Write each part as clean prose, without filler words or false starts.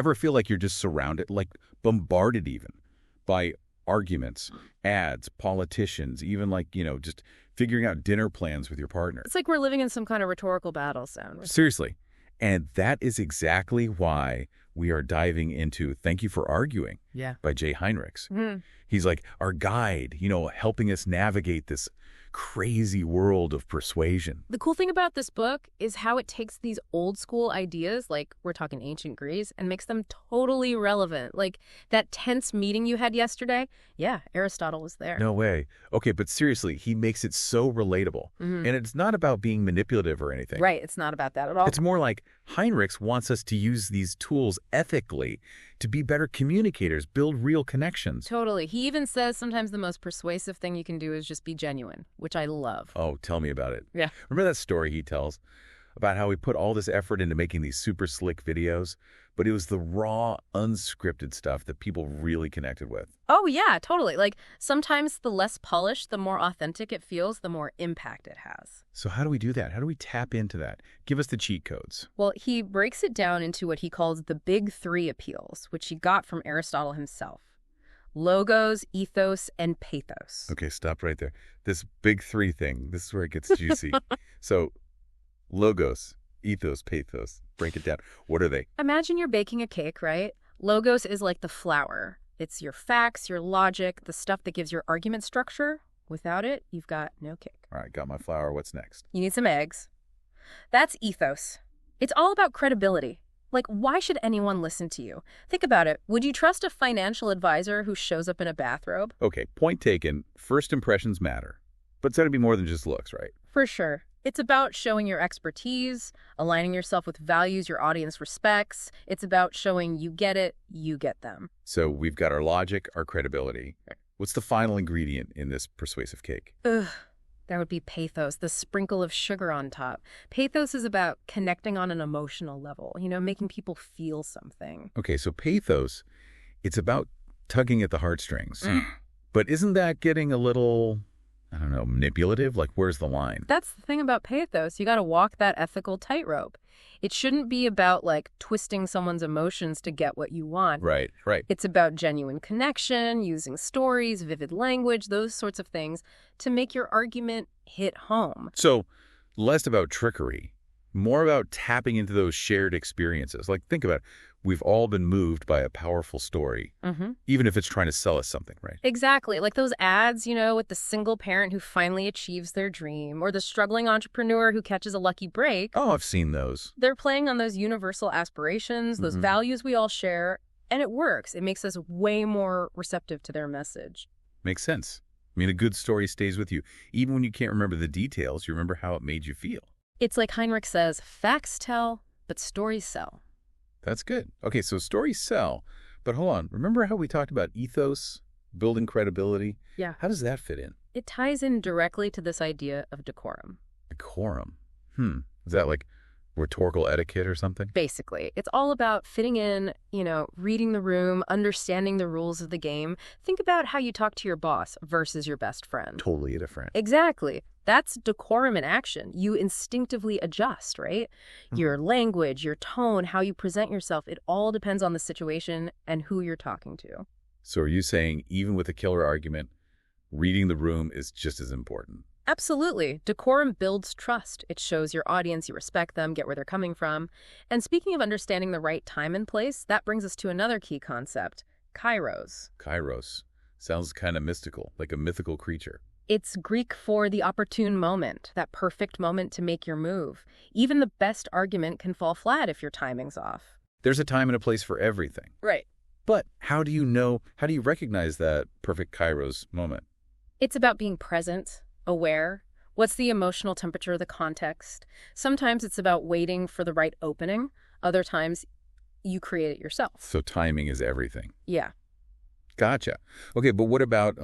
Ever feel like you're just surrounded, like bombarded even, by arguments, ads, politicians, even like, just figuring out dinner plans with your partner? It's like we're living in some kind of rhetorical battle zone. Seriously. And that is exactly why we are diving into Thank You for Arguing by Jay Heinrichs. He's like our guide, helping us navigate this crazy world of persuasion. The cool thing about this book is how it takes these old school ideas, like we're talking ancient Greece, and makes them totally relevant. Like that tense meeting you had yesterday, yeah, Aristotle was there. No way. Okay, but seriously, he makes it so relatable. And it's not about being manipulative or anything. Right, it's not about that at all. It's more like Heinrichs wants us to use these tools ethically to be better communicators, build real connections. Totally. He even says sometimes the most persuasive thing you can do is just be genuine, which I love. Oh, tell me about it. Yeah. Remember that story he tells about how he put all this effort into making these super slick videos, but it was the raw, unscripted stuff that people really connected with? Oh, yeah, totally. Like sometimes the less polished, the more authentic it feels, the more impact it has. So how do we do that? How do we tap into that? Give us the cheat codes. Well, he breaks it down into what he calls the big three appeals, which he got from Aristotle himself. Logos, ethos, and pathos. Okay, stop right there. This big three thing, this is where it gets juicy. So, logos, ethos, pathos. Break it down. What are they? Imagine you're baking a cake, right? Logos is like the flour. It's your facts, your logic, the stuff that gives your argument structure. Without it, you've got no cake. All right, got my flour. What's next? You need some eggs. That's ethos. It's all about credibility. Like, why should anyone listen to you? Think about it. Would you trust a financial advisor who shows up in a bathrobe? Okay, point taken. First impressions matter. But it's got to be more than just looks, right? For sure. It's about showing your expertise, aligning yourself with values your audience respects. It's about showing you get it, you get them. So we've got our logic, our credibility. What's the final ingredient in this persuasive cake? Ugh. That would be pathos, the sprinkle of sugar on top. Pathos is about connecting on an emotional level, making people feel something. Okay, so pathos, it's about tugging at the heartstrings. But isn't that getting a little, I don't know, manipulative? Like, where's the line? That's the thing about pathos. You got to walk that ethical tightrope. It shouldn't be about, like, twisting someone's emotions to get what you want. Right. It's about genuine connection, using stories, vivid language, those sorts of things to make your argument hit home. So, less about trickery, more about tapping into those shared experiences. Like, think about it. We've all been moved by a powerful story, even if it's trying to sell us something, right? Exactly. Like those ads, with the single parent who finally achieves their dream, or the struggling entrepreneur who catches a lucky break. Oh, I've seen those. They're playing on those universal aspirations, those values we all share, and it works. It makes us way more receptive to their message. Makes sense. I mean, a good story stays with you. Even when you can't remember the details, you remember how it made you feel. It's like Heinrich says, facts tell, but stories sell. That's good. Okay, so stories sell. But hold on. Remember how we talked about ethos, building credibility? Yeah. How does that fit in? It ties in directly to this idea of decorum. Decorum? Is that like rhetorical etiquette or something? Basically. It's all about fitting in, reading the room, understanding the rules of the game. Think about how you talk to your boss versus your best friend. Totally different. Exactly. That's decorum in action. You instinctively adjust, right? Your language, your tone, how you present yourself, it all depends on the situation and who you're talking to. So are you saying even with a killer argument, reading the room is just as important? Absolutely. Decorum builds trust. It shows your audience you respect them, get where they're coming from. And speaking of understanding the right time and place, that brings us to another key concept, kairos. Kairos. Sounds kind of mystical, like a mythical creature. It's Greek for the opportune moment, that perfect moment to make your move. Even the best argument can fall flat if your timing's off. There's a time and a place for everything. Right. But how do you recognize that perfect kairos moment? It's about being present, aware. What's the emotional temperature, the context? Sometimes it's about waiting for the right opening. Other times you create it yourself. So timing is everything. Yeah. Gotcha. Okay, but what about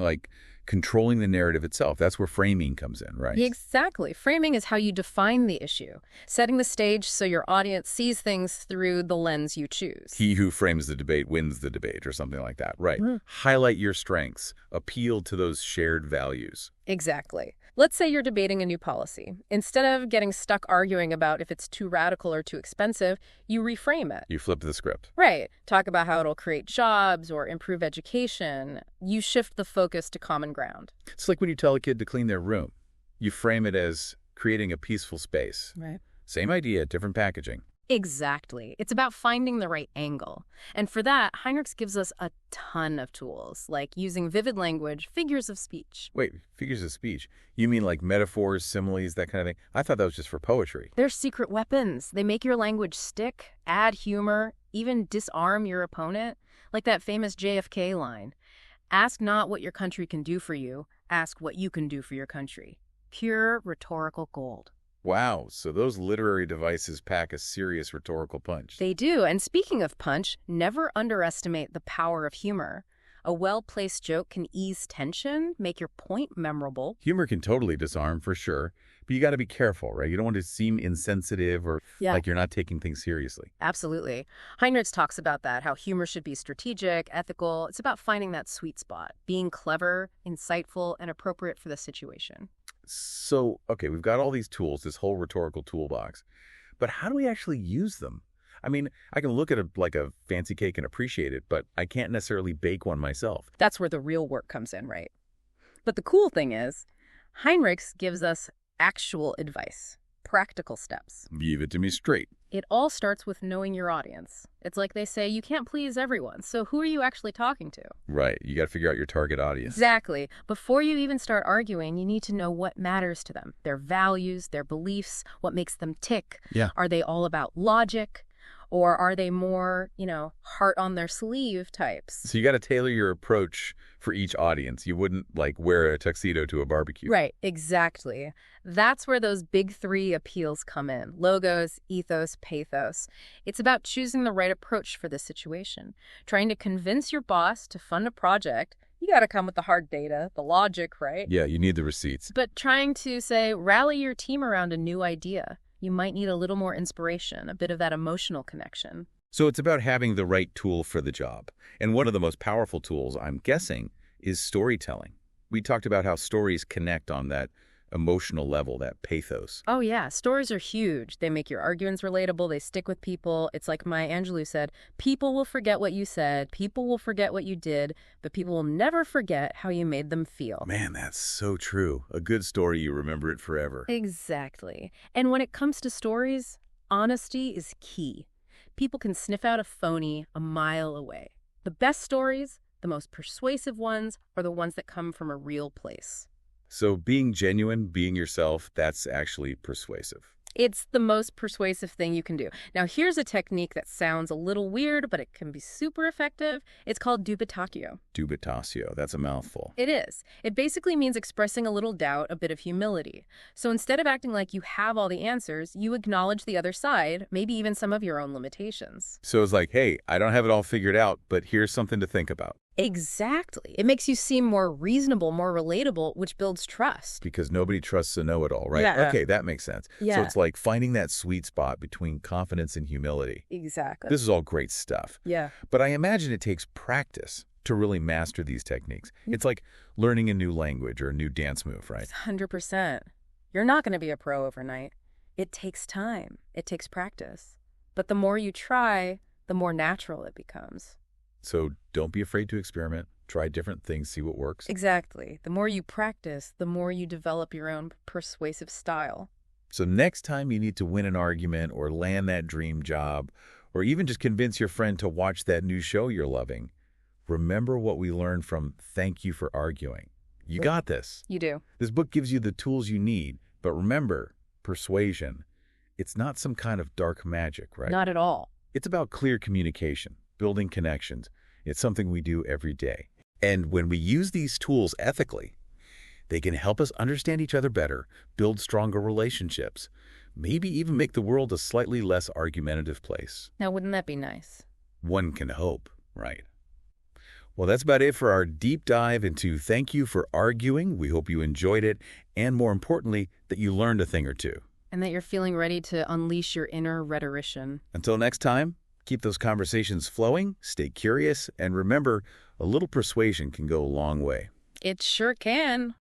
controlling the narrative itself? That's where framing comes in, right? Exactly. Framing is how you define the issue, setting the stage so your audience sees things through the lens you choose. He who frames the debate wins the debate or something like that, right? Highlight your strengths, appeal to those shared values. Exactly. Let's say you're debating a new policy. Instead of getting stuck arguing about if it's too radical or too expensive, you reframe it. You flip the script. Right. Talk about how it'll create jobs or improve education. You shift the focus to common ground. It's like when you tell a kid to clean their room. You frame it as creating a peaceful space. Right. Same idea, different packaging. Exactly. It's about finding the right angle. And for that, Heinrichs gives us a ton of tools, like using vivid language, figures of speech. Wait, figures of speech? You mean like metaphors, similes, that kind of thing? I thought that was just for poetry. They're secret weapons. They make your language stick, add humor, even disarm your opponent. Like that famous JFK line, "Ask not what your country can do for you, ask what you can do for your country." Pure rhetorical gold. Wow, so those literary devices pack a serious rhetorical punch. They do, and speaking of punch, never underestimate the power of humor. A well-placed joke can ease tension, make your point memorable. Humor can totally disarm, for sure, but you got to be careful, right? You don't want to seem insensitive or like you're not taking things seriously. Absolutely. Heinrichs talks about that, how humor should be strategic, ethical. It's about finding that sweet spot, being clever, insightful, and appropriate for the situation. So, okay, we've got all these tools, this whole rhetorical toolbox, but how do we actually use them? I mean, I can look at a fancy cake and appreciate it, but I can't necessarily bake one myself. That's where the real work comes in, right? But the cool thing is, Heinrichs gives us actual advice, practical steps. Give it to me straight. It all starts with knowing your audience. It's like they say, you can't please everyone, so who are you actually talking to? Right, you got to figure out your target audience. Exactly. Before you even start arguing, you need to know what matters to them, their values, their beliefs, what makes them tick. Yeah. Are they all about logic? Or are they more, heart on their sleeve types? So you got to tailor your approach for each audience. You wouldn't, wear a tuxedo to a barbecue. Right, exactly. That's where those big three appeals come in. Logos, ethos, pathos. It's about choosing the right approach for the situation. Trying to convince your boss to fund a project. You got to come with the hard data, the logic, right? Yeah, you need the receipts. But trying to, say, rally your team around a new idea. You might need a little more inspiration, a bit of that emotional connection. So it's about having the right tool for the job. And one of the most powerful tools, I'm guessing, is storytelling. We talked about how stories connect on that emotional level, that pathos. Oh, yeah. Stories are huge. They make your arguments relatable. They stick with people. It's like Maya Angelou said, people will forget what you said, people will forget what you did, but people will never forget how you made them feel. Man, that's so true. A good story, you remember it forever. Exactly. And when it comes to stories, honesty is key. People can sniff out a phony a mile away. The best stories, the most persuasive ones, are the ones that come from a real place. So being genuine, being yourself, that's actually persuasive. It's the most persuasive thing you can do. Now, here's a technique that sounds a little weird, but it can be super effective. It's called dubitatio. Dubitatio, that's a mouthful. It is. It basically means expressing a little doubt, a bit of humility. So instead of acting like you have all the answers, you acknowledge the other side, maybe even some of your own limitations. So it's like, hey, I don't have it all figured out, but here's something to think about. Exactly. It makes you seem more reasonable, more relatable, which builds trust. Because nobody trusts a know-it-all, right? Yeah. Okay, that makes sense. Yeah. So it's like finding that sweet spot between confidence and humility. Exactly. This is all great stuff. Yeah. But I imagine it takes practice to really master these techniques. It's like learning a new language or a new dance move, right? 100%. You're not going to be a pro overnight. It takes time. It takes practice. But the more you try, the more natural it becomes. So don't be afraid to experiment. Try different things, see what works. Exactly. The more you practice, the more you develop your own persuasive style. So next time you need to win an argument or land that dream job, or even just convince your friend to watch that new show you're loving, remember what we learned from Thank You for Arguing. You got this. You do. This book gives you the tools you need, but remember, persuasion, it's not some kind of dark magic, right? Not at all. It's about clear communication, building connections. It's something we do every day. And when we use these tools ethically, they can help us understand each other better, build stronger relationships, maybe even make the world a slightly less argumentative place. Now, wouldn't that be nice? One can hope, right? Well, that's about it for our deep dive into Thank You for Arguing. We hope you enjoyed it, and more importantly, that you learned a thing or two. And that you're feeling ready to unleash your inner rhetorician. Until next time, keep those conversations flowing, stay curious, and remember, a little persuasion can go a long way. It sure can.